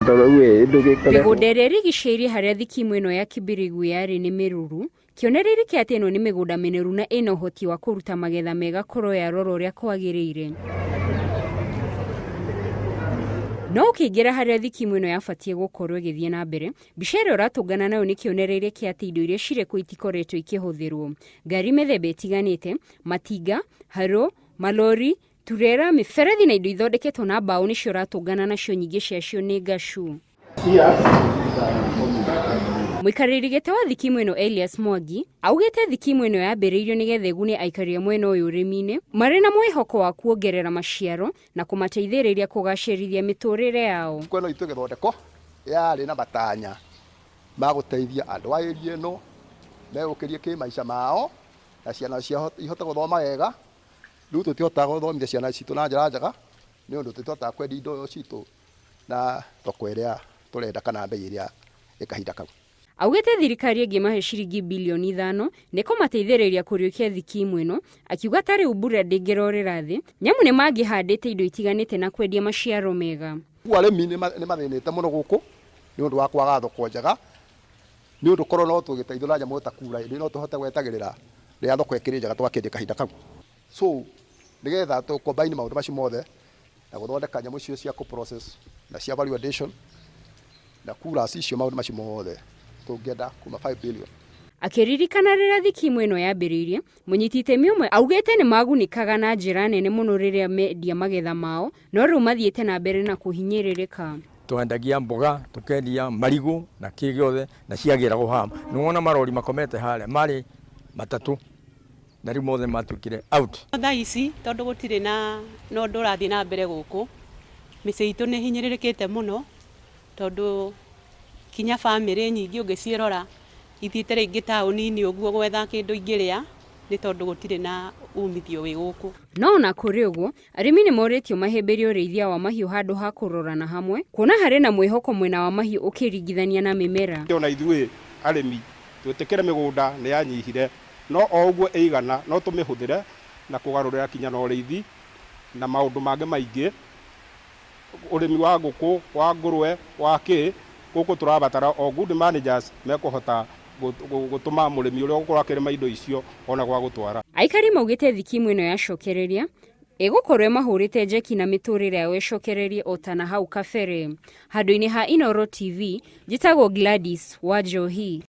mĩgũnda ĩrĩa ĩrigicĩirie harĩa thikimu ĩno ya Kibirigũ yarĩ nĩ mĩruru, kĩonereria atĩ ĩno nĩ mĩgũnda mĩneru na ĩna ũhoti wa kũruta magetha mega korwo yarorwo ũrĩa kwagĩrĩire. No ũkĩingĩra harĩa thikimu ĩno yabatiĩ gũkorwo ĩgĩthiĩ na mbere, mbica ĩrĩa ũratũngana nayo nĩ kĩonereria kĩa atĩ indo iria cirĩ kuo itikoretwo ikĩhũthĩrwo. Ngari mĩthemba ĩtiganĩte, matinga, harũ, malori, turera, mĩberethi na indo ithondeketwo na mbaũ nĩcio ũratũngana nacio, nyingĩ ciacio nĩ ngacu. Mũikarĩri gĩtĩ wa thikimu ĩno Elias Mwangi augĩte thikimu ĩno yambĩrĩirio nĩgetha ĩgune aikari a mwena ũyũ ũrĩmi-inĩ marĩ na mwĩhoko wa kuongerera maciaro na kũmateithĩrĩria kũgacĩrithia mĩtũrĩre yao. Kweno itũ gĩthondeko yarĩ na matanya ma gũteithia andũ a area ĩno megũkĩrie kĩmaica mao na ciana ciao ihote gũthoma wega. Rĩu tũtihotaga gũthomithia ciana citũ na njĩra njega nĩ ũndũ tũtihotaga kwendia indo citũ na thoko ĩrĩa tũrenda kana mbei ĩrĩa ĩkahinda kau. Augĩte thirikari ĩngĩmahe ciringi bilioni 5 nĩ kũmateithĩrĩria kũriũkia thikimu ĩno, akiuga ta rĩu mbura ndĩngĩrorera thĩ nyamu nĩ mangĩhandĩte indo itiganĩte na kwendia maciaro mega. Arĩmi nĩ mathĩnĩte mũno gũkũ nĩ ũndũ wa kwaga thoko njega, nĩ ũndũ korwo no tũgĩteithio na nyamũ ta kura ĩndĩ no tũhote gwetagĩrĩra rĩrĩa thoko ĩkĩrĩ njega tũgakĩendia kahinda kau. So nĩgetha tũkombaini maũndũ macio mothe na gũthondeka nyamũ icio cia process na cia value addition na kura icio maũndũ macio mothe tũngĩenda kuma 5 billion. Akĩririkana rĩrĩa thikimu ĩno yambĩrĩirie, mũnyiti itemi ũmwe augĩte nĩ magunĩkaga na njĩra nene mũno rĩrĩa mendia magetha mao, no rĩu mathiĩte na mbere na kũhinyĩrĩrĩka. Twendagia mboga, tukendia marigũ na kĩ gĩothe na ciagĩra gũhama. Nĩ wona marori makomete harĩa marĩ matatũ na rĩu mothe matuĩkire out. Thaa ici tondũ gũtirĩ na ũndũ ũrathiĩ na mbere gũkũ, mĩciĩ itũ nĩ hinyĩrĩrĩkĩte mũno tondũ kinya bamĩrĩ nyingĩ ũngĩciĩrora ithiĩte rĩngĩ taũni-inĩ ũguo gwetha kĩndũ ingĩrĩa nĩ tondũ gũtirĩ na umithio wĩ gũkũ. No na kũrĩ ũguo, arĩmi nĩ morĩtio mahĩmbĩrie ũrĩithia wa mahiũ handũ ha kũrorana hamwe, kuona harĩ na mwĩhoko mwena wa mahiũ ũkĩringithania na mĩmera. Ona ithuĩ arĩmi twĩtĩkĩre mĩgũnda nĩ yanyihire, no o ũguo ĩigana no tũmĩhũthĩre na kũgarũrĩra kinya na ũrĩithi na maũndũ mangĩ maingĩ, ũrĩmi wa ngũkũ, wa ngũrwe, wa kĩ, gũkũ tũrabatara o good managers mekũhota gũtũma mũrĩmi ũrĩa ũgũkorwo akĩrĩma indo icio ona gwa gũtwara. Aikari maugĩte thikimu ĩno yacokereria ĩgũkorwo mahũrĩte njeki na mĩtũrĩre yao ĩcokererie o ta na hau kabere. Handũ-inĩ ha Inooro TV, njĩtagwo Gladys Wanjohi.